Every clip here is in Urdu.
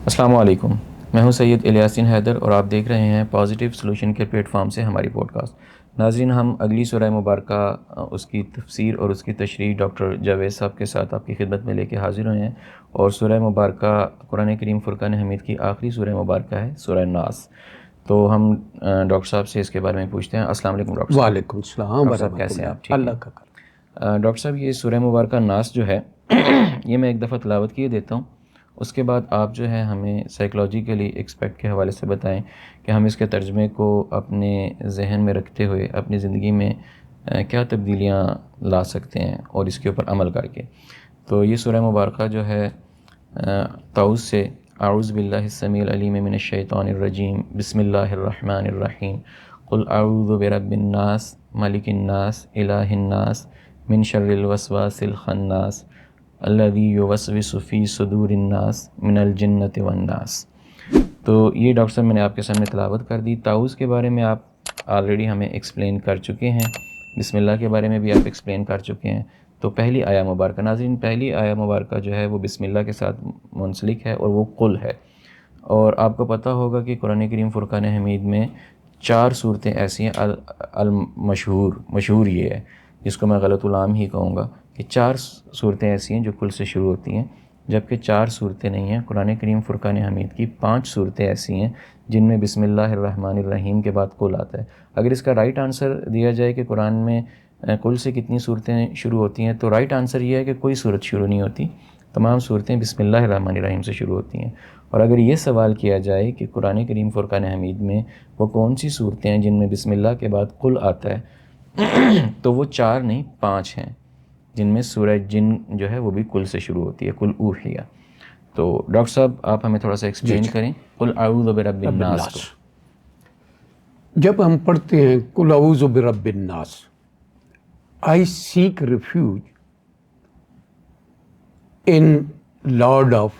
السلام علیکم، میں ہوں سید الیاسین حیدر اور آپ دیکھ رہے ہیں پازیٹیو سلوشن کے پلیٹ فارم سے ہماری پوڈ کاسٹ۔ ناظرین، ہم اگلی سورہ مبارکہ اس کی تفسیر اور اس کی تشریح ڈاکٹر جاوید صاحب کے ساتھ آپ کی خدمت میں لے کے حاضر ہوئے ہیں، اور سورہ مبارکہ قرآن کریم فرقان حمید کی آخری سورہ مبارکہ ہے، سورہ ناس۔ تو ہم ڈاکٹر صاحب سے اس کے بارے میں پوچھتے ہیں۔ السلام علیکم ڈاکٹر صاحب۔ وعلیکم السلام ڈاکٹر صاحب کیسے ہیں آپ؟ ٹھیک اللہ ہیں؟ کا کرم۔ ڈاکٹر صاحب، یہ سورہ مبارکہ ناس جو ہے یہ میں ایک دفعہ تلاوت کیے دیتا ہوں، اس کے بعد آپ جو ہے ہمیں سائیکلوجیکلی ایکسپیکٹ کے حوالے سے بتائیں کہ ہم اس کے ترجمے کو اپنے ذہن میں رکھتے ہوئے اپنی زندگی میں کیا تبدیلیاں لا سکتے ہیں اور اس کے اوپر عمل کر کے۔ تو یہ سورہ مبارکہ جو ہے طاؤس سے اعوذ باللہ السمیع العلیم من الشیطان الرجیم بسم اللہ الرحمن الرحیم قل اعوذ برب الناس ملک الناس الہ الناس من شر الوسواس الخناس الذی یوسوس فی صدور الناس من الجنۃ والناس۔ تو یہ ڈاکٹر صاحب میں نے آپ کے سامنے تلاوت کر دی۔ طاؤس کے بارے میں آپ آلریڈی ہمیں ایکسپلین کر چکے ہیں، بسم اللہ کے بارے میں بھی آپ ایکسپلین کر چکے ہیں۔ تو پہلی آیہ مبارکہ، ناظرین پہلی آیہ مبارکہ جو ہے وہ بسم اللہ کے ساتھ منسلک ہے اور وہ قل ہے۔ اور آپ کو پتہ ہوگا کہ قرآن کریم فرقان حمید میں 4 صورتیں ایسی ہیں، مشہور یہ ہے جس کو میں غلط العام ہی کہوں گا کہ 4 صورتیں ایسی ہیں جو کل سے شروع ہوتی ہیں، جبکہ 4 صورتیں نہیں ہیں۔ قرآن کریم فرقان حمید کی 5 صورتیں ایسی ہیں جن میں بسم اللہ الرحمن الرحیم کے بعد قل آتا ہے۔ اگر اس کا رائٹ آنسر دیا جائے کہ قرآن میں کل سے کتنی صورتیں شروع ہوتی ہیں، تو رائٹ آنسر یہ ہے کہ کوئی صورت شروع نہیں ہوتی، تمام صورتیں بسم اللہ الرحمن الرحیم سے شروع ہوتی ہیں۔ اور اگر یہ سوال کیا جائے کہ قرآن کریم فرقان حمید میں وہ کون سی صورتیں ہیں جن میں بسم اللہ کے بعد قل آتا ہے، تو وہ 4 نہیں 5 ہیں، جن میں سورہ جن جو ہے وہ بھی قل سے شروع ہوتی ہے، قل اوحیہ۔ تو ڈاکٹر صاحب آپ ہمیں تھوڑا سا ایکسپلین کریں قل اعوذ برب الناس کو۔ جب ہم پڑھتے ہیں قل اعوذ برب الناس، I seek refuge in lord of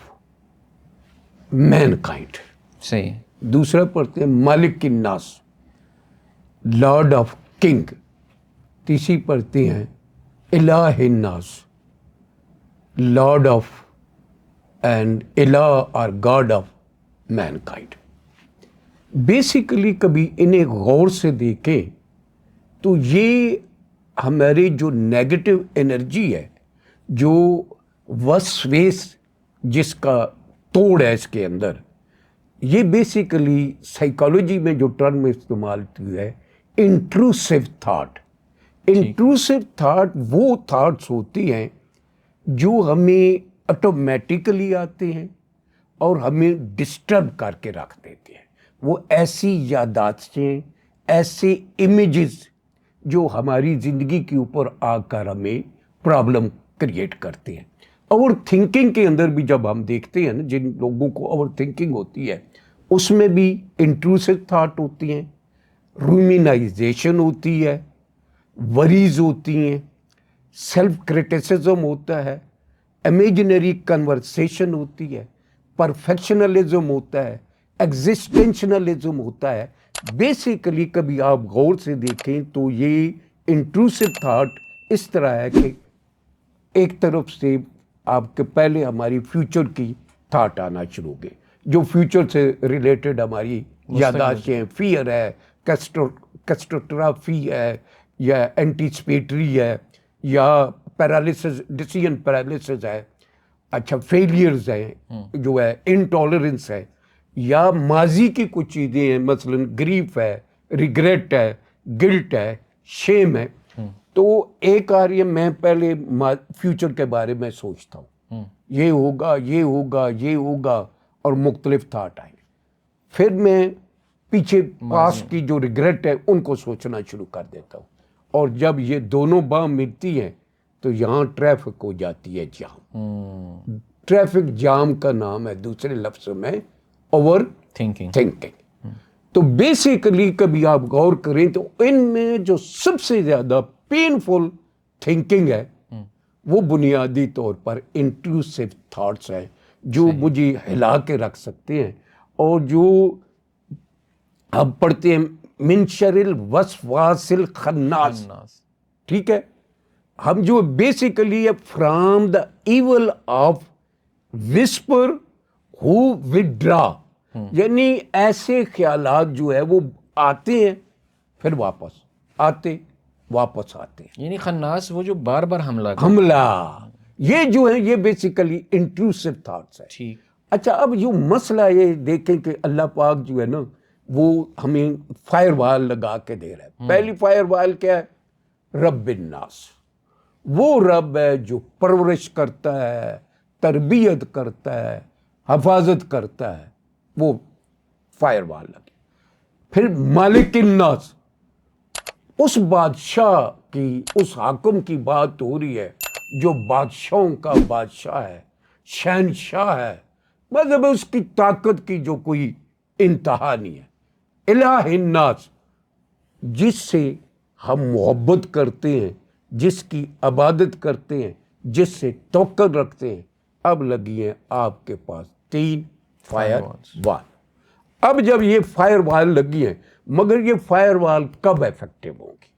mankind, صحیح ہے۔ دوسرا پڑھتے ہیں مالک الناس، لارڈ آف کنگ، تیسری پڑھتے ہیں الہ الناس، لارڈ آف اینڈ الہ اور God of mankind. Basically کبھی انہیں غور سے دیکھیں تو یہ ہمارے جو نیگیٹو انرجی ہے، جو وسویس جس کا توڑ ہے اس کے اندر، یہ بیسیکلی سائیکالوجی میں جو ٹرم استعمال کی ہے انٹروسیو تھاٹ۔ انٹروسیو تھاٹ وہ تھاٹس ہوتی ہیں جو ہمیں آٹومیٹیکلی آتے ہیں اور ہمیں ڈسٹرب کر کے رکھ دیتے ہیں۔ وہ ایسی یادداشتیں، ایسے امیجز جو ہماری زندگی کے اوپر آ کر ہمیں پرابلم کریٹ کرتے ہیں۔ اوور تھنکنگ کے اندر بھی جب ہم دیکھتے ہیں نا، جن لوگوں کو اوور تھنکنگ ہوتی ہے اس میں بھی انٹروسیو تھاٹ ہوتی ہیں، رومینائزیشن ہوتی ہے، وریز ہوتی ہیں، سیلف کرٹیسزم ہوتا ہے، امیجنری کنورسیشن ہوتی ہے، پرفیکشنلزم ہوتا ہے، ایگزسٹینشنلزم ہوتا ہے۔ بیسیکلی کبھی آپ غور سے دیکھیں تو یہ انٹروسیو تھاٹ اس طرح ہے کہ ایک طرف سے آپ کے پہلے ہماری فیوچر کی تھاٹ آنا شروع ہو گئے، جو فیوچر سے ریلیٹڈ ہماری یادداشتیں، فیئر ہے، کیٹاسٹرافی ہے، یا اینٹیسپیٹری ہے، یا پیرالسس، ڈیسیژن پیرالسس ہے، اچھا فیلیئرز ہیں، جو ہے انٹالرنس ہے، یا ماضی کی کچھ چیزیں ہیں، مثلا گریف ہے، ریگریٹ ہے، گلٹ ہے، شیم ہے۔ تو ایک آ رہی ہے میں پہلے فیوچر کے بارے میں سوچتا ہوں، یہ ہوگا یہ ہوگا یہ ہوگا، اور مختلف تھاٹ آئیں، پھر میں پیچھے پاسٹ کی جو ریگریٹ ہے ان کو سوچنا شروع کر دیتا ہوں، اور جب یہ دونوں باں ملتی ہیں تو یہاں ٹریفک ہو جاتی ہے جام۔ ٹریفک جام کا نام ہے دوسرے لفظ میں اوور تھنکنگ۔ تو بیسیکلی کبھی آپ غور کریں تو ان میں جو سب سے زیادہ پینفل تھنکنگ ہے وہ بنیادی طور پر انٹروسیو تھاٹس ہیں، جو مجھے ہلا کے رکھ سکتے ہیں، اور جو ہم پڑھتے ہیں من شر الوسواس الخناس، ٹھیک ہے، ہم جو basically from the evil of whisper who withdraw, یعنی ایسے خیالات جو ہے وہ آتے ہیں پھر واپس آتے ہیں. یعنی خناس وہ جو بار بار حملہ کرتا حملہ یہ جو ہے یہ بیسیکلی انٹروسو تھاٹس ہے. ٹھیک. اچھا اب جو مسئلہ یہ دیکھیں کہ اللہ پاک جو ہے نا وہ ہمیں فائر وال لگا کے دے رہا ہے. پہلی فائر وال کیا ہے؟ رب الناس. وہ رب ہے جو پرورش کرتا ہے، تربیت کرتا ہے، حفاظت کرتا ہے، وہ فائر وال لگی. پھر مالک الناس، اس بادشاہ کی، اس حاکم کی بات ہو رہی ہے جو بادشاہوں کا بادشاہ ہے، شہنشاہ ہے، مطلب اس کی طاقت کی جو کوئی انتہا نہیں ہے. الہ الناس، جس سے ہم محبت کرتے ہیں، جس کی عبادت کرتے ہیں، جس سے توقع رکھتے ہیں. اب لگی ہیں آپ کے پاس 3 فائر وال. اب جب یہ فائر وال لگی ہیں، مگر یہ فائر وال کب ایفیکٹو ہوں گی؟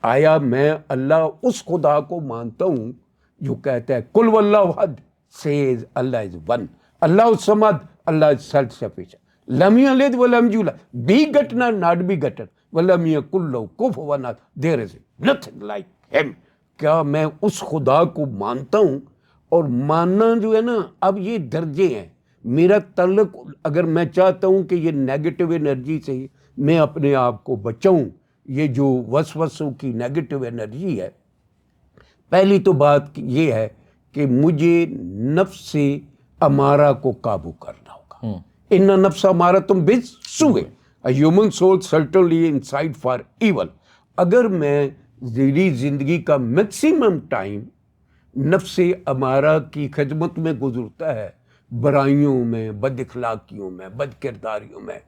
آیا میں اللہ اس خدا کو مانتا ہوں جو کہتا ہے کل واللہ احد، Cs Allah is one, Allah al Samad, Allah is self sufficient, لم یلد ولم یولد، begotten and not begotten، ولم یکن لہ کفوا احد، there is nothing like him. کیا میں اس خدا کو مانتا ہوں؟ اور ماننا جو ہے نا، اب یہ درجے ہیں. میرا تعلق، اگر میں چاہتا ہوں کہ یہ نیگیٹو انرجی سے میں اپنے آپ کو بچاؤں، یہ جو وسوسوں کی نیگیٹو انرجی ہے، پہلی تو بات یہ ہے کہ مجھے نفس امارہ کو قابو کرنا ہوگا. ان نفس امارۃ بالسوء، a human soul certainly inside for evil. اگر میں میری زندگی کا میکسیمم ٹائم نفس امارہ کی خدمت میں گزرتا ہے، برائیوں میں، بد اخلاقیوں میں، بد کرداریوں میں،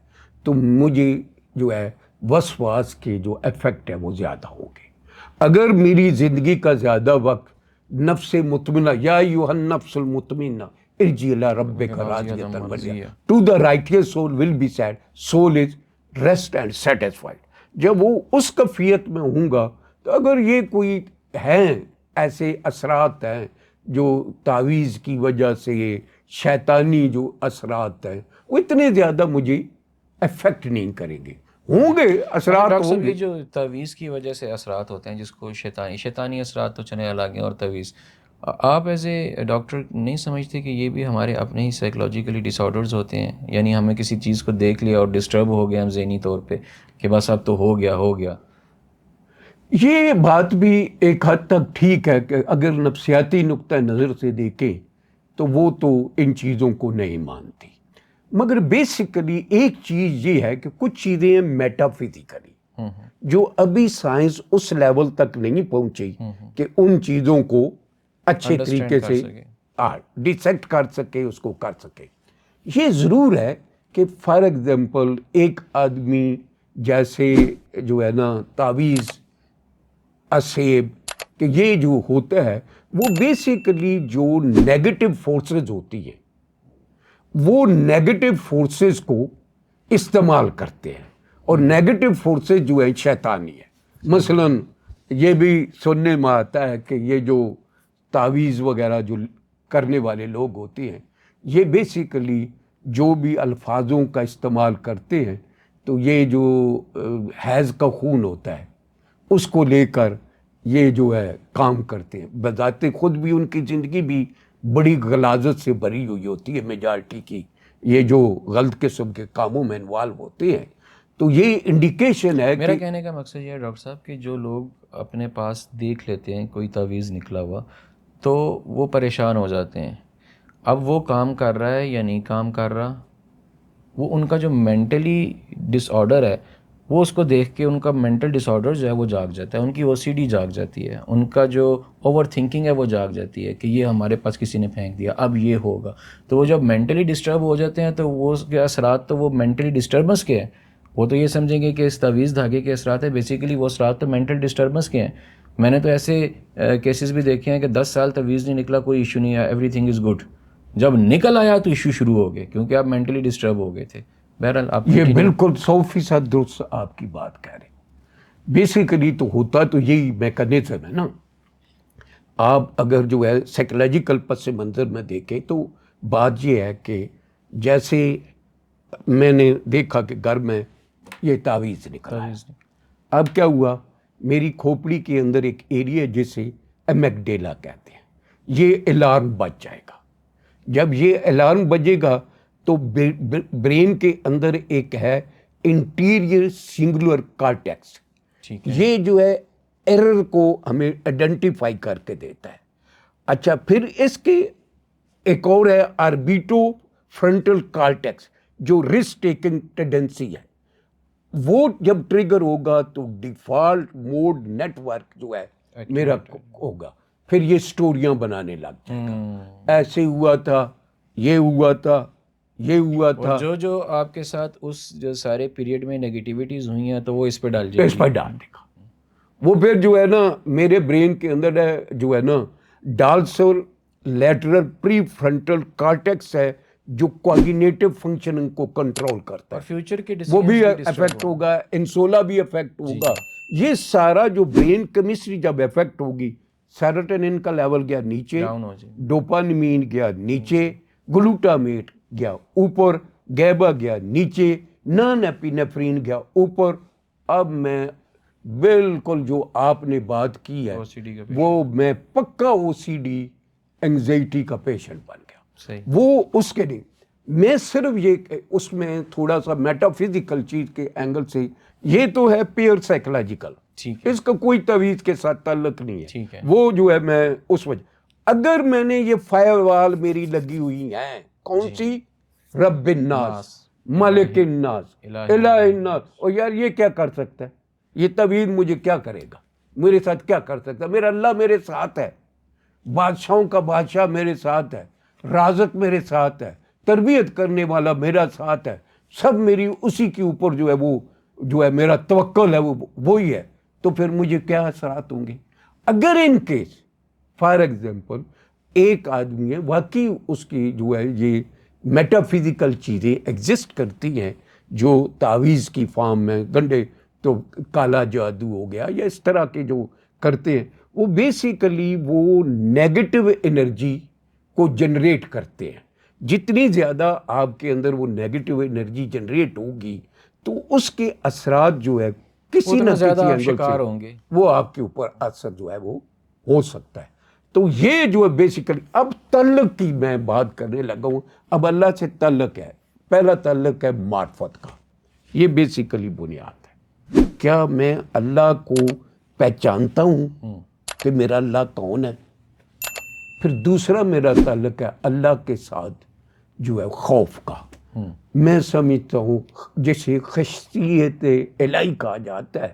تو مجھے جو ہے وسواس کے جو ایفیکٹ ہے وہ زیادہ ہوں گے. اگر میری زندگی کا زیادہ وقت نفس مطمئنہ، یا ایھا النفس المطمئنہ ارجعی الی ربک راضیۃ مرضیہ، to the righteous soul will be said, soul is rest and satisfied. جب وہ اس کیفیت میں ہوں گا تو اگر یہ کوئی ہیں ایسے اثرات ہیں جو تعویذ کی وجہ سے، شیطانی جو اثرات ہیں، وہ اتنے زیادہ مجھے افیکٹ نہیں کریں گے. ہوں گے اثرات، ڈاکٹر ہوں صاحب گے. یہ جو تعویذ کی وجہ سے اثرات ہوتے ہیں، جس کو شیطانی اثرات تو چنے الگ ہیں، اور تعویذ، آپ ایز اے ڈاکٹر نہیں سمجھتے کہ یہ بھی ہمارے اپنے ہی سائیکلوجیکلی ڈس آرڈرز ہوتے ہیں؟ یعنی ہمیں کسی چیز کو دیکھ لیا اور ڈسٹرب ہو گیا ہم ذہنی طور پہ کہ بس اب تو ہو گیا. یہ بات بھی ایک حد تک ٹھیک ہے کہ اگر نفسیاتی نقطہ نظر سے دیکھیں تو وہ تو ان چیزوں کو نہیں مانتی. مگر بیسیکلی ایک چیز یہ ہے کہ کچھ چیزیں میٹا فزیکلی جو ابھی سائنس اس لیول تک نہیں پہنچی کہ ان چیزوں کو اچھے طریقے سے ڈیسیکٹ کر سکے، اس کو کر سکے. یہ ضرور ہے کہ فار ایگزامپل ایک آدمی جیسے جو ہے نا تعویذ، اسیب، کہ یہ جو ہوتا ہے وہ بیسیکلی جو نیگیٹو فورسز ہوتی ہیں وہ نیگیٹو فورسز کو استعمال کرتے ہیں، اور نیگیٹو فورسز جو ہیں شیطانی ہے. مثلا یہ بھی سننے میں آتا ہے کہ یہ جو تعویذ وغیرہ جو کرنے والے لوگ ہوتے ہیں، یہ بیسیکلی جو بھی الفاظوں کا استعمال کرتے ہیں تو یہ جو حیض کا خون ہوتا ہے اس کو لے کر یہ جو ہے کام کرتے ہیں. بذات خود بھی ان کی زندگی بھی بڑی غلاظت سے بھری ہوئی ہوتی ہے میجارٹی کی، یہ جو غلط قسم کے کاموں میں انوالو ہوتے ہیں. تو یہ انڈیکیشن ہے. میرا کہنے کا مقصد یہ ہے ڈاکٹر صاحب کہ جو لوگ اپنے پاس دیکھ لیتے ہیں کوئی تعویذ نکلا ہوا تو وہ پریشان ہو جاتے ہیں، اب وہ کام کر رہا ہے یا نہیں کام کر رہا، وہ ان کا جو مینٹلی ڈس آرڈر ہے وہ اس کو دیکھ کے ان کا مینٹل ڈس آرڈر جو ہے وہ جاگ جاتا ہے، ان کی OCD جاگ جاتی ہے، ان کا جو اوور تھنکنگ ہے وہ جاگ جاتی ہے کہ یہ ہمارے پاس کسی نے پھینک دیا، اب یہ ہوگا. تو وہ جب مینٹلی ڈسٹرب ہو جاتے ہیں تو وہ اس کے اثرات تو وہ مینٹلی ڈسٹربنس کے ہیں، وہ تو یہ سمجھیں گے کہ اس تعویذ دھاگے کے اثرات ہیں، بیسیکلی وہ اثرات تو مینٹل ڈسٹربنس کے ہیں. میں نے تو ایسے کیسز بھی دیکھے ہیں کہ 10 سال تعویذ نہیں نکلا، کوئی ایشو نہیں ہے، ایوری تھنگ از گڈ. جب نکل آیا تو ایشو شروع ہو گئے کیونکہ آپ مینٹلی ڈسٹرب ہو گئے تھے. بہرحال آپ یہ بالکل 100% درست آپ کی بات کہہ رہے ہیں. بیسیکلی تو ہوتا تو یہی میکانزم ہے نا. آپ اگر جو ہے سائیکولوجیکل پس منظر میں دیکھیں تو بات یہ ہے کہ جیسے میں نے دیکھا کہ گھر میں یہ تعویذ نکلا ہے. اب کیا ہوا، میری کھوپڑی کے اندر ایک ایریا جسے امیگڈیلا کہتے ہیں، یہ الارم بج جائے گا. جب یہ الارم بجے گا تو برین کے اندر ایک ہے انٹیریئر سنگولر کارٹیکس، یہ جو ہے ایرر کو ہمیں آئیڈینٹیفائی کر کے دیتا ہے. اچھا، پھر اس کے ایک اور ہے آربیٹو فرنٹل کارٹیکس جو رسک ٹیکنگ ٹینڈنسی ہے. وہ جب ٹریگر ہوگا تو ڈیفالٹ موڈ نیٹ ورک جو ہے میرا ہوگا، پھر یہ سٹوریاں بنانے لگ جائے گا، ایسے ہوا تھا، یہ ہوا تھا، یہ ہوا تھا. جو آپ کے ساتھ اس جو سارے پیریڈ میں نیگیٹیوٹیز ہوئی ہیں تو وہ اس پہ ڈال جائے گا، اس پر ڈال دے گا. وہ پھر جو ہے نا میرے برین کے اندر ہے جو ہے نا ڈالسر لیٹرل پری فرنٹل کارٹیکس ہے جو کوآرڈینیٹو فنکشننگ کو کنٹرول کرتا ہے، فیوچر کے وہ بھی افیکٹ ہوگا، انسولا بھی افیکٹ ہوگا. یہ سارا جو برین کیمسٹری جب افیکٹ ہوگی، سیروٹونن کا لیول گیا نیچے، ڈوپامین گیا نیچے، گلوٹامیٹ گیا اوپر، گیبا گیا نیچے، نان ایپینیفرین گیا اوپر. اب میں بالکل جو آپ نے بات کی ہے وہ میں پکا او سی ڈی انگزائٹی کا پیشنٹ بن گیا. وہ اس کے نہیں، میں صرف یہ اس میں تھوڑا سا میٹا فزیکل چیز کے اینگل سے، یہ تو ہے پیئر سائیکولوجیکل، اس کا کوئی تعویذ کے ساتھ تعلق نہیں ہے. وہ جو ہے میں اس وجہ، اگر میں نے یہ فائر وال میری لگی ہوئی ہیں کون سی، رب الناس، مالک الناس، الہ الناس، اور یار یہ کیا کر سکتا ہے، یہ تعویذ مجھے کیا کرے گا، میرے ساتھ کیا کر سکتا ہے؟ میرا اللہ میرے ساتھ ہے، بادشاہوں کا بادشاہ میرے ساتھ ہے، رازق میرے ساتھ ہے، تربیت کرنے والا میرا ساتھ ہے، سب میری اسی کے اوپر جو ہے وہ جو ہے میرا توکل ہے، وہ وہی ہے. تو پھر مجھے کیا اثرات ہوں گے؟ اگر ان کیس فار ایگزامپل ایک آدمی ہے واقعی اس کی جو ہے یہ میٹا فزیکل چیزیں ایگزسٹ کرتی ہیں جو تعویذ کی فارم میں، گنڈے تو کالا جادو ہو گیا یا اس طرح کے جو کرتے ہیں، وہ بیسیکلی وہ نیگیٹو انرجی کو جنریٹ کرتے ہیں. جتنی زیادہ آپ کے اندر وہ نیگیٹو انرجی جنریٹ ہوگی تو اس کے اثرات جو ہے کسی نہ کسی اینگل سے وہ آپ کے اوپر اثر جو ہے وہ ہو سکتا ہے. تو یہ جو ہے بیسیکلی اب تعلق کی میں بات کرنے لگا ہوں. اب اللہ سے تعلق ہے، پہلا تعلق ہے معرفت کا، یہ بیسیکلی بنیاد ہے. کیا میں اللہ کو پہچانتا ہوں کہ میرا اللہ کون ہے؟ پھر دوسرا میرا تعلق ہے اللہ کے ساتھ جو ہے خوف کا. میں سمجھتا ہوں جسے خشیت الہی کہا جاتا ہے،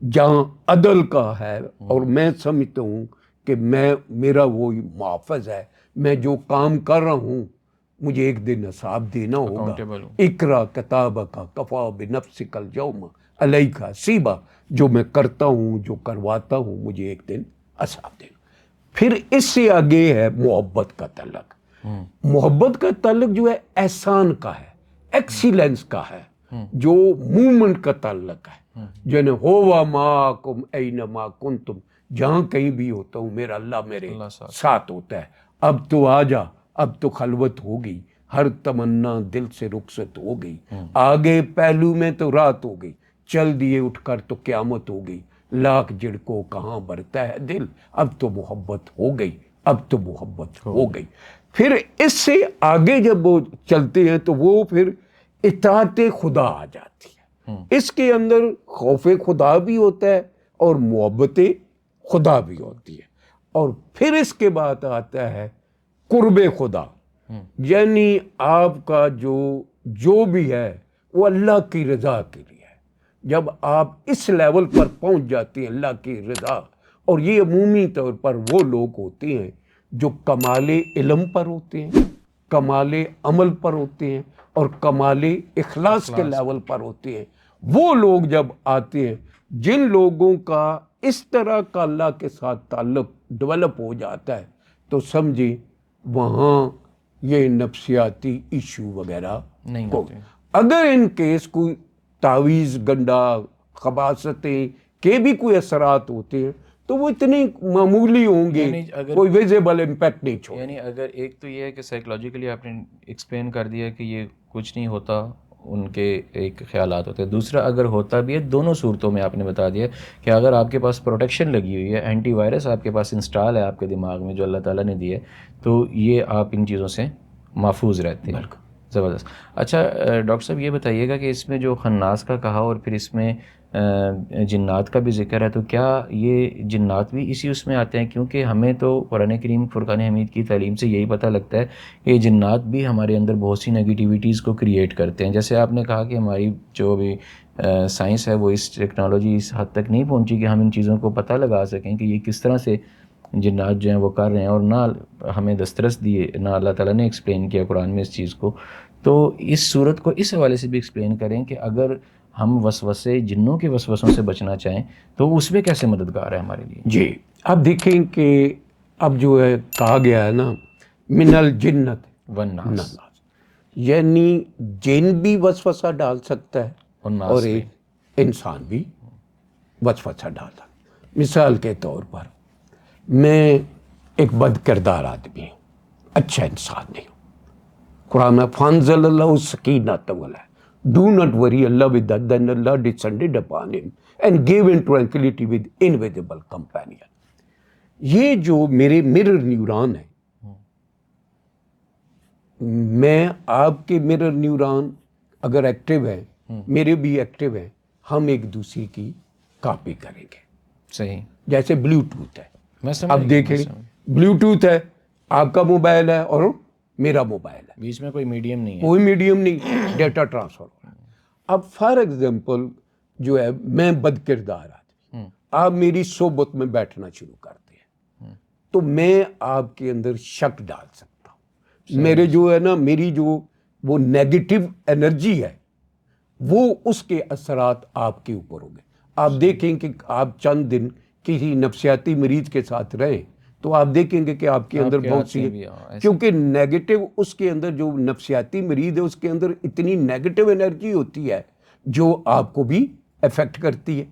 جہاں عدل کا ہے، اور میں سمجھتا ہوں کہ میرا وہی محافظ ہے، میں جو کام کر رہا ہوں مجھے ایک دن حساب دینا ہوگا. اقرا کتابک کفا بنفسک اليوم علیک حسیبا، جو میں کرتا ہوں، جو کرواتا ہوں، مجھے ایک دن حساب دینا. پھر اس سے آگے ہے محبت کا تعلق. محبت کا تعلق جو ہے احسان کا ہے، ایکسیلنس کا ہے، جو مومنٹ کا تعلق ہے، جنہیں ہوا معکم اینما کنتم، جہاں کہیں بھی ہوتا ہوں میرا اللہ میرے ساتھ ہوتا ہے. اب تو آ جا، اب تو خلوت ہو گئی، ہر تمنا دل سے رخصت ہو گئی، آگے پہلو میں تو رات ہو گئی، چل دیے اٹھ کر تو قیامت ہو گئی، لاکھ جھڑکوں کہاں بھرتا ہے دل، اب تو محبت ہو گئی، اب تو محبت ہو گئی. پھر اس سے آگے جب وہ چلتے ہیں تو وہ پھر اطاعت خدا آ جاتی ہے. اس کے اندر خوف خدا بھی ہوتا ہے اور محبت خدا بھی ہوتی ہے. اور پھر اس کے بعد آتا ہے قرب خدا، یعنی آپ کا جو بھی ہے وہ اللہ کی رضا کے لیے ہے. جب آپ اس لیول پر پہنچ جاتے ہیں اللہ کی رضا، اور یہ عمومی طور پر وہ لوگ ہوتے ہیں جو کمال علم پر ہوتے ہیں، کمال عمل پر ہوتے ہیں، اور کمال اخلاص کے لیول پر ہوتے ہیں. وہ لوگ جب آتے ہیں، جن لوگوں کا اس طرح کا اللہ کے ساتھ تعلق ڈیولپ ہو جاتا ہے، تو سمجھیں وہاں یہ نفسیاتی ایشو وغیرہ نہیں ہوتے. اگر ان کیس کوئی تعویذ، گنڈا، خباثتیں کے بھی کوئی اثرات ہوتے ہیں تو وہ اتنے معمولی ہوں گے, یعنی اگر کوئی ویزیبل امپیکٹ نہیں چھوڑے. یعنی اگر ایک تو یہ ہے کہ سائیکلوجیکلی آپ نے ایکسپلین کر دیا کہ یہ کچھ نہیں ہوتا, ان کے ایک خیالات ہوتے ہیں. دوسرا اگر ہوتا بھی ہے, دونوں صورتوں میں آپ نے بتا دیا کہ اگر آپ کے پاس پروٹیکشن لگی ہوئی ہے, اینٹی وائرس آپ کے پاس انسٹال ہے آپ کے دماغ میں جو اللہ تعالیٰ نے دی ہے, تو یہ آپ ان چیزوں سے محفوظ رہتے ہیں. زبردست. اچھا ڈاکٹر صاحب یہ بتائیے گا کہ اس میں جو خناس کا کہا اور پھر اس میں جنات کا بھی ذکر ہے, تو کیا یہ جنات بھی اسی اس میں آتے ہیں؟ کیونکہ ہمیں تو قرآن کریم فرقان حمید کی تعلیم سے یہی پتہ لگتا ہے کہ جنات بھی ہمارے اندر بہت سی نگیٹیویٹیز کو کریٹ کرتے ہیں. جیسے آپ نے کہا کہ ہماری جو بھی سائنس ہے وہ اس ٹیکنالوجی اس حد تک نہیں پہنچی کہ ہم ان چیزوں کو پتہ لگا سکیں کہ یہ کس طرح سے جنات جو ہیں وہ کر رہے ہیں, اور نہ ہمیں دسترس دیے, نہ اللہ تعالیٰ نے ایکسپلین کیا قرآن میں اس چیز کو. تو اس صورت کو اس حوالے سے بھی ایکسپلین کریں کہ اگر ہم وسوسے, جنوں کے وسوسوں سے بچنا چاہیں تو اس میں کیسے مددگار ہے ہمارے لیے؟ جی اب دیکھیں کہ اب جو ہے کہا گیا ہے نا من الجنت والناس, یعنی جن بھی وسوسہ ڈال سکتا ہے والناس اور بھی. ایک انسان بھی وسوسہ ڈالتا. مثال کے طور پر میں ایک بد کردار آدمی ہوں, اچھا انسان نہیں ہوں. قرآن میں فانزل اللہ سکینۃ علیہ, do not worry Allah with then Allah descended upon him and gave him tranquility with invisible companion. یہ جو میرے مرر نیوران ہیں, میں آپ کے مرر نیوران اگر ایکٹیو ہیں, میرے بھی ایکٹیو ہیں, ہم ایک دوسرے کی کاپی کریں گے. صحیح. جیسے بلوٹوتھ ہے, میں سمجھ اب گیا, دیکھیں بلوٹوتھ ہے, آپ کا موبائل ہے اور میرا موبائل ہے, بیچ میں کوئی میڈیم نہیں ہے. کوئی میڈیم نہیں, ڈیٹا ٹرانسفر ہو رہا ہے. اب فار ایگزامپل جو ہے میں بد کردار آدمی, آپ میری صحبت میں بیٹھنا شروع کرتے ہیں تو میں آپ کے اندر شک ڈال سکتا ہوں. میرے جو ہے نا, میری جو وہ نیگیٹو انرجی ہے وہ اس کے اثرات آپ کے اوپر ہوں گے. آپ دیکھیں کہ آپ چند دن کسی نفسیاتی مریض کے ساتھ رہیں تو آپ دیکھیں گے کہ آپ کے اندر بہت سی, کیونکہ نیگیٹو اس کے اندر جو نفسیاتی مریض ہے اس کے اندر اتنی نیگیٹو انرجی ہوتی ہے جو آپ کو بھی افیکٹ کرتی ہے.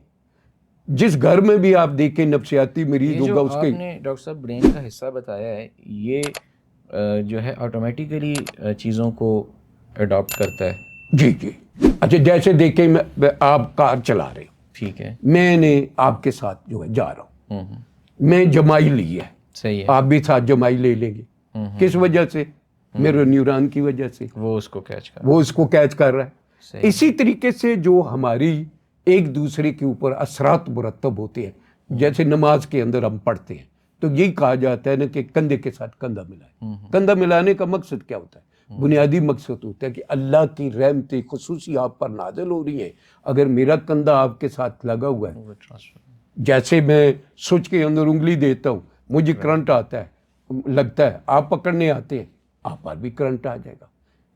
جس گھر میں بھی آپ دیکھیں نفسیاتی مریض ہوگا اس کے. آپ نے ڈاکٹر صاحب برین کا حصہ بتایا ہے, یہ جو ہے آٹومیٹیکلی چیزوں کو اڈاپٹ کرتا ہے. جی جی. اچھا جیسے دیکھیں آپ کار چلا رہے ہو, ٹھیک ہے, میں نے آپ کے ساتھ جو ہے جا رہا ہوں, میں جمائی لی ہے, صحیح ہے, آپ بھی ساتھ جمائی لے لیں گے. کس وجہ سے؟ میرے نیوران کی وجہ سے, وہ اس کو کیچ کر وہ اس کو کیچ کر رہا ہے. اسی طریقے سے جو ہماری ایک دوسرے کے اوپر اثرات مرتب ہوتے ہیں, جیسے نماز کے اندر ہم پڑھتے ہیں تو یہی کہا جاتا ہے نا کہ کندھے کے ساتھ کندھا ملائے. کندھا ملانے کا مقصد کیا ہوتا ہے؟ بنیادی مقصد ہوتا ہے کہ اللہ کی رحمتیں خصوصی آپ پر نازل ہو رہی ہیں. اگر میرا کندھا آپ کے ساتھ لگا ہوا ہے, جیسے میں سوچ کے اندر انگلی دیتا ہوں, مجھے کرنٹ آتا ہے, لگتا ہے, آپ پکڑنے آتے ہیں, آپ پر بھی کرنٹ آ جائے گا.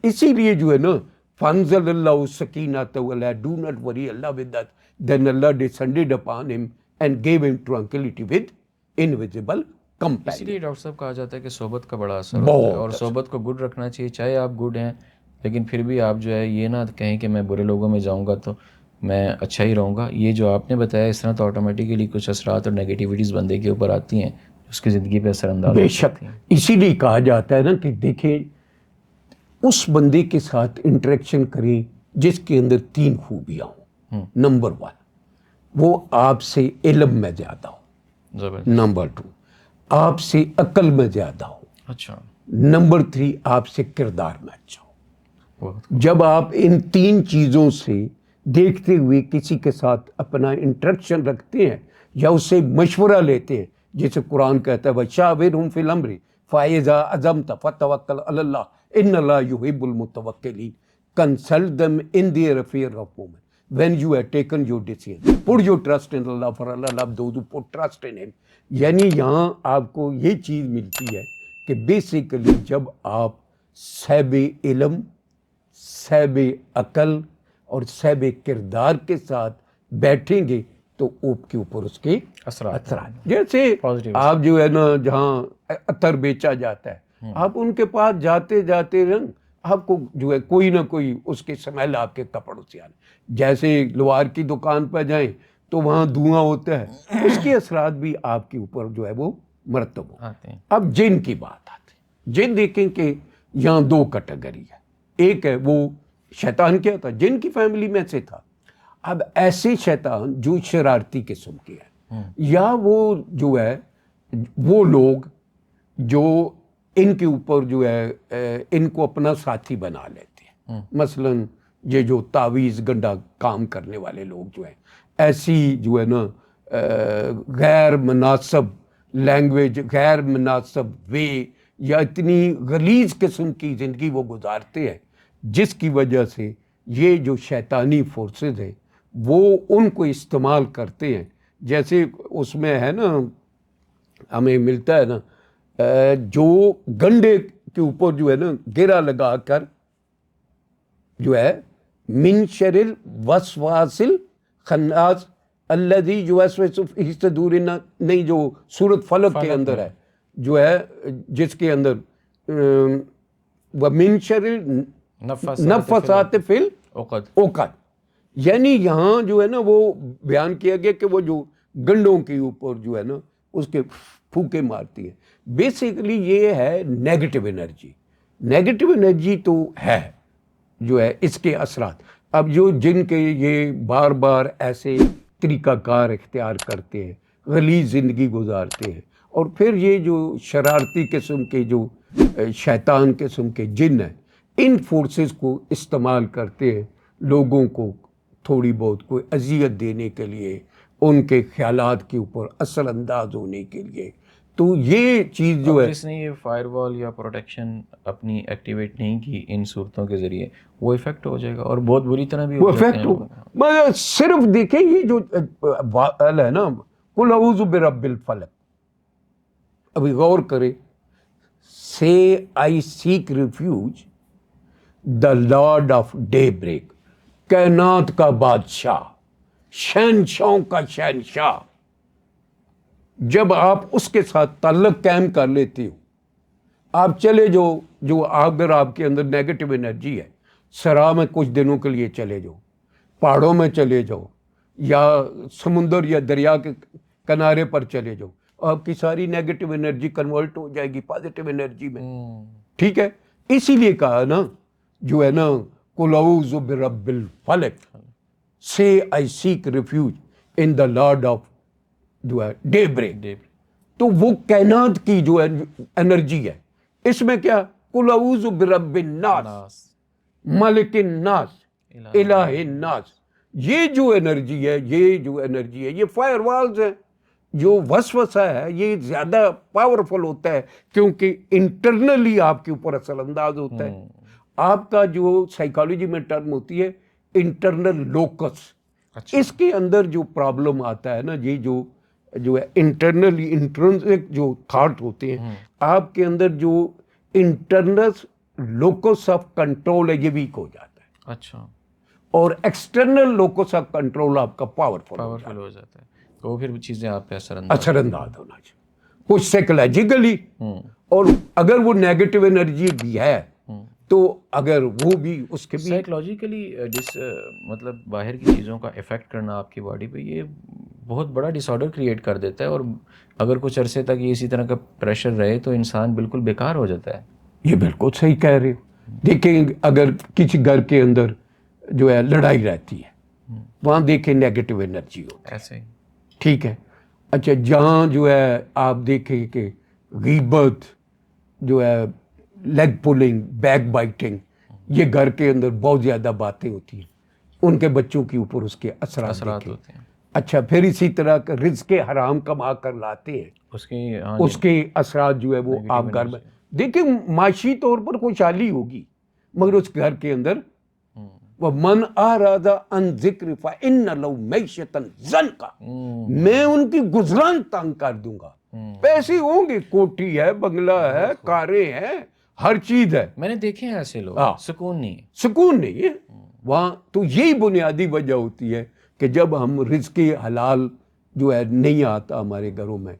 اسی لیے جو ہے نا فانزل اللہ سکینۃ علیہ, do not worry Allah with that then Allah descended upon him and gave him tranquility with invisible companion. اس لیے ڈاکٹر صاحب کہا جاتا ہے کہ صحبت کا بڑا اثر ہوتا ہے, اور صحبت کو گڈ رکھنا چاہیے. چاہے آپ گڈ ہیں لیکن پھر بھی آپ جو ہے یہ نہ کہیں کہ میں برے لوگوں میں جاؤں گا تو میں اچھا ہی رہوں گا. یہ جو آپ نے بتایا اس طرح تو آٹومیٹیکلی کچھ اثرات اور نیگیٹیوٹیز بندے کے اوپر آتی ہیں, اس کی زندگی پہ اثر انداز بے شک. اسی لیے کہا جاتا ہے نا کہ دیکھیں اس بندے کے ساتھ انٹریکشن کریں جس کے اندر 3 خوبیاں ہوں. نمبر 1, وہ آپ سے علم میں زیادہ ہو. نمبر 2, آپ سے عقل میں زیادہ ہو. اچھا. نمبر 3, آپ سے کردار میں اچھا ہو. جب آپ ان 3 چیزوں سے دیکھتے ہوئے کسی کے ساتھ اپنا انٹریکشن رکھتے ہیں یا اس سے مشورہ لیتے ہیں, جیسے قرآن کہتا ہے وَشَاوِرْهُمْ فِي الْأَمْرِ فَإِذَا عَزَمْتَ فَتَوَكَّلْ عَلَى اللَّهِ إِنَّ اللَّهَ يُحِبُّ الْمُتَوَكِّلِينَ. Consult them in their affair of moment. When you have taken your decision, put your trust in Allah, for Allah loves those who put trust in Him. یعنی یہاں آپ کو یہ چیز ملتی ہے کہ بیسیکلی جب آپ صاحب علم, صاحب عقل اور صاحب کردار کے ساتھ بیٹھیں گے تو آپ کے اوپر اس کے اثرات. جیسے آپ جو ہے نا جہاں عطر بیچا جاتا ہے, آپ ان کے پاس جاتے جاتے آپ کو جو ہے کوئی نہ کوئی اس کے سمیل آپ کے کپڑوں سے آنے. جیسے لوہار کی دکان پہ جائیں تو وہاں دھواں ہوتا ہے، اس کے اثرات بھی آپ کے اوپر جو ہے وہ مرتب ہو آتے ہیں۔ اب جن کی بات آتی ہے، جن دیکھیں کہ یہاں دو کیٹیگری ہے، ایک ہے وہ شیطان کیا تھا، جن کی فیملی میں سے تھا، اب ایسے شیطان جو شرارتی قسم کے ہیں، یا وہ جو ہے وہ لوگ جو ان کے اوپر جو ہے ان کو اپنا ساتھی بنا لیتے ہیں، مثلا یہ جو تعویذ گنڈا کام کرنے والے لوگ جو ہیں، ایسی جو ہے نا غیر مناسب لینگویج، غیر مناسب وے، یا اتنی غلیظ قسم کی زندگی وہ گزارتے ہیں، جس کی وجہ سے یہ جو شیطانی فورسز ہیں وہ ان کو استعمال کرتے ہیں. جیسے اس میں ہے نا، ہمیں ملتا ہے نا جو گنڈے کے اوپر جو ہے نا گرا لگا کر جو ہے من شر الوسواس الخناس الذی یوسوس فی صدور الناس، نہیں جو سورۃ فلق کے اندر ہے، جو ہے جس کے اندر ومن شر النفاثات فی العقد، یعنی یہاں جو ہے نا وہ بیان کیا گیا کہ وہ جو گنڈوں کے اوپر جو ہے نا اس کے پھوکے مارتی ہے. بیسیکلی یہ ہے نیگیٹو انرجی. نیگیٹو انرجی تو ہے جو ہے اس کے اثرات. اب جو جن کے یہ بار بار ایسے طریقہ کار اختیار کرتے ہیں، غلیظ زندگی گزارتے ہیں، اور پھر یہ جو شرارتی قسم کے جو شیطان قسم کے جن ہیں، ان فورسز کو استعمال کرتے ہیں لوگوں کو تھوڑی بہت کوئی اذیت دینے کے لیے، ان کے خیالات کے اوپر اثر انداز ہونے کے لیے. تو یہ چیز جو ہے، جس نے یہ فائر وال یا پروٹیکشن اپنی ایکٹیویٹ نہیں کی ان صورتوں کے ذریعے، وہ افیکٹ ہو جائے گا اور بہت بری طرح بھی ہو جاتے ہیں. صرف دیکھیں یہ جو ہے نا قل اعوذ برب الفلق، ابھی غور کریں، say I seek refuge the lord of daybreak, کائنات کا بادشاہ، شہنشاہوں کا شہنشاہ. جب آپ اس کے ساتھ تعلق قائم کر لیتے ہو، آپ چلے جو اگر آپ کے اندر نیگیٹو انرجی ہے، صحرا میں کچھ دنوں کے لیے چلے جاؤ، پہاڑوں میں چلے جاؤ، یا سمندر یا دریا کے کنارے پر چلے جاؤ، آپ کی ساری نیگیٹو انرجی کنورٹ ہو جائے گی پازیٹیو انرجی میں. ٹھیک ہے، اسی لیے کہا نا جو ہے نا قل اعوذ برب الفلق، say I seek refuge in the lord of جو ہے ڈے بریک. تو وہ کائنات کی جو ہے انرجی ہے. اس میں کیا، قل اعوذ برب الناس، ملک الناس، الہ الناس. یہ جو انرجی ہے، یہ فائر والز ہے. جو وسوسہ ہے یہ زیادہ پاورفل ہوتا ہے کیونکہ انٹرنلی آپ کے اوپر اثر انداز ہوتا ہے. آپ کا جو سائیکالوجی میں ٹرم ہوتی ہے انٹرنل لوکس، اس کے اندر جو پرابلم آتا ہے نا، یہ جو ہے انٹرنلی انٹرنسک جو تھاٹ ہوتے ہیں آپ کے اندر، جو انٹرنل لوکس آف کنٹرول ہے یہ ویک ہو جاتا ہے. اچھا. اور ایکسٹرنل لوکس آف کنٹرول آپ کا پاورفل ہو جاتا ہے. تو پھر چیزیں آپ پہ اثر انداز ہونا چاہیے کچھ سائیکولوجیکلی. اور اگر وہ نیگیٹو انرجی بھی ہے تو اگر وہ بھی اس کے بھی سائیکولوجیکلی مطلب باہر کی چیزوں کا افیکٹ کرنا آپ کی باڈی پہ، یہ بہت بڑا ڈس آرڈر کریٹ کر دیتا ہے. اور اگر کچھ عرصے تک یہ اسی طرح کا پریشر رہے تو انسان بالکل بیکار ہو جاتا ہے. یہ بالکل صحیح کہہ رہے ہو. دیکھیں اگر کسی گھر کے اندر جو ہے لڑائی رہتی ہے، وہاں دیکھیں نیگیٹو انرجی ہو ایسے ہی. ٹھیک ہے. اچھا، جہاں جو ہے آپ دیکھیں کہ غیبت جو ہے، لیگ پولنگ، بیک بائٹنگ، یہ گھر کے اندر بہت زیادہ باتیں ہوتی ہیں، ان کے بچوں کے اوپر اس کے اثرات ہوتے ہیں. اچھا، پھر اسی طرح رزق حرام کما کر لاتے ہیں، اس کے اثرات جو ہے وہ آپ گھر میں دیکھیں. معاشی طور پر خوشحالی ہوگی مگر اس گھر کے اندر وَمَنْ أَعْرَضَ عَنْ ذِكْرِي فَإِنَّ لَهُ مَعِيشَةً ضَنْكَ، میں ان کی گزران تنگ کر دوں گا. پیسے ہوں گے، کوٹھی ہے، بنگلہ ہے، کاریں ہیں، ہر چیز ہے. میں نے دیکھے ہیں ایسے لوگ، سکون نہیں ہے وہاں. تو یہی بنیادی وجہ ہوتی ہے کہ جب ہم رزق حلال جو ہے نہیں آتا ہمارے گھروں میں،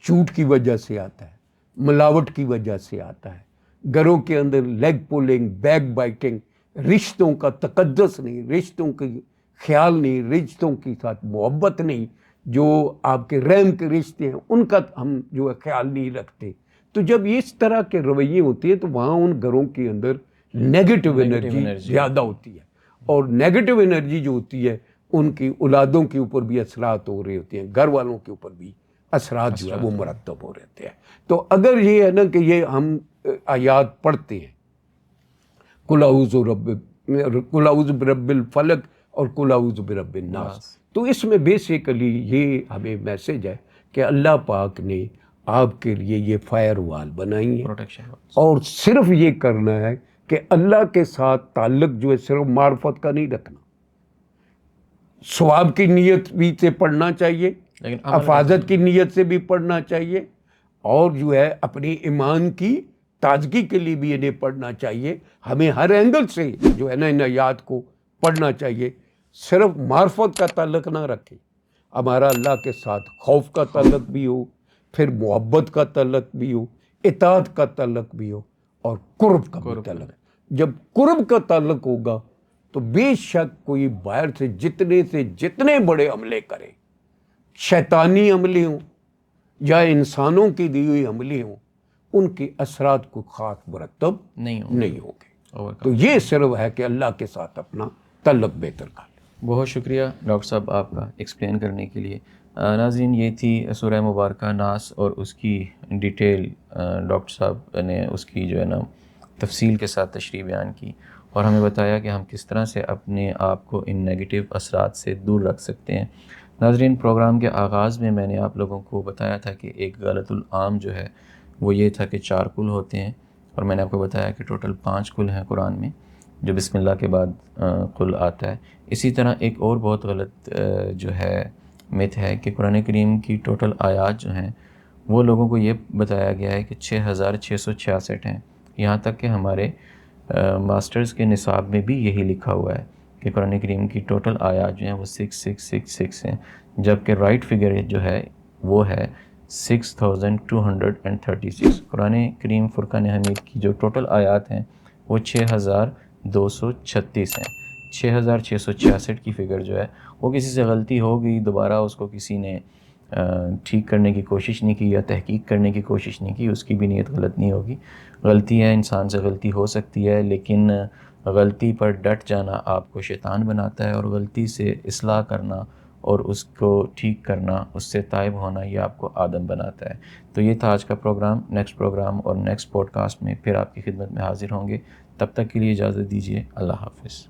جھوٹ کی وجہ سے آتا ہے، ملاوٹ کی وجہ سے آتا ہے. گھروں کے اندر لیگ پولنگ، بیک بائٹنگ، رشتوں کا تقدس نہیں، رشتوں کی خیال نہیں، رشتوں کے ساتھ محبت نہیں، جو آپ کے رحم کے رشتے ہیں ان کا ہم جو ہے خیال نہیں رکھتے. تو جب اس طرح کے رویے ہوتے ہیں تو وہاں ان گھروں کے اندر نیگیٹو انرجی زیادہ ہوتی ہے، اور نیگیٹو انرجی جو ہوتی ہے ان کی اولادوں کے اوپر بھی اثرات ہو رہے ہوتے ہیں، گھر والوں کے اوپر بھی اثرات جو ہے وہ مرتب ہو رہتے ہیں. تو اگر یہ ہے نا کہ یہ ہم آیات پڑھتے ہیں، قل اعوذ برب الفلق اور قل اعوذ برب الناس، تو اس میں بیسیکلی یہ ہمیں میسج ہے کہ اللہ پاک نے آپ کے لیے یہ فائر وال بنائی ہے، اور صرف یہ کرنا ہے کہ اللہ کے ساتھ تعلق جو ہے صرف معرفت کا نہیں رکھنا، ثواب کی نیت بھی سے پڑھنا چاہیے، حفاظت کی نیت سے بھی پڑھنا چاہیے، اور جو ہے اپنی ایمان کی تازگی کے لیے بھی انہیں پڑھنا چاہیے. ہمیں ہر اینگل سے جو ہے نا ان آیات کو پڑھنا چاہیے. صرف معرفت کا تعلق نہ رکھیں، ہمارا اللہ کے ساتھ خوف کا تعلق بھی ہو، پھر محبت کا تعلق بھی ہو، اطاعت کا تعلق بھی ہو، اور قرب کا بھی تعلق. جب قرب کا تعلق ہوگا تو بے شک کوئی باہر سے جتنے بڑے عملے کرے، شیطانی عملے ہوں یا انسانوں کی دی ہوئی عملے ہوں، ان کے اثرات کو خاص مرتب نہیں ہوں گے. تو یہ صرف ہے کہ اللہ کے ساتھ اپنا تعلق بہتر کر لیں. بہت شکریہ ڈاکٹر صاحب آپ کا ایکسپلین کرنے کے لیے. ناظرین، یہ تھی سورہ مبارکہ ناس اور اس کی ڈیٹیل ڈاکٹر صاحب نے اس کی جو ہے نا تفصیل کے ساتھ تشریح بیان کی، اور ہمیں بتایا کہ ہم کس طرح سے اپنے آپ کو ان نیگیٹو اثرات سے دور رکھ سکتے ہیں. ناظرین، پروگرام کے آغاز میں نے آپ لوگوں کو بتایا تھا کہ ایک غلط العام جو ہے وہ یہ تھا کہ 4 کل ہوتے ہیں، اور میں نے آپ کو بتایا کہ ٹوٹل 5 کل ہیں قرآن میں، جو بسم اللہ کے بعد کل آتا ہے. اسی طرح ایک اور بہت غلط جو ہے مت ہے کہ قرآن کریم کی ٹوٹل آیات جو ہیں وہ لوگوں کو یہ بتایا گیا ہے کہ 6666 ہیں. یہاں تک کہ ہمارے ماسٹرز کے نصاب میں بھی یہی لکھا ہوا ہے کہ قرآن کریم کی ٹوٹل آیات جو ہیں وہ 6666 ہیں، جبکہ رائٹ فگر جو ہے وہ ہے 6236. قرآن کریم فرقان حمید کی جو ٹوٹل آیات ہیں وہ 6236 ہیں. 6666 کی فگر جو ہے وہ کسی سے غلطی ہو گئی، دوبارہ اس کو کسی نے ٹھیک کرنے کی کوشش نہیں کی یا تحقیق کرنے کی کوشش نہیں کی، اس کی بھی نیت غلط نہیں ہوگی. غلطی ہے، انسان سے غلطی ہو سکتی ہے، لیکن غلطی پر ڈٹ جانا آپ کو شیطان بناتا ہے، اور غلطی سے اصلاح کرنا اور اس کو ٹھیک کرنا، اس سے تائب ہونا، یہ آپ کو آدم بناتا ہے. تو یہ تھا آج کا پروگرام. نیکسٹ پروگرام اور نیکسٹ پوڈ کاسٹ میں پھر آپ کی خدمت میں حاضر ہوں گے. تب تک کے لیے اجازت دیجیے. اللہ حافظ.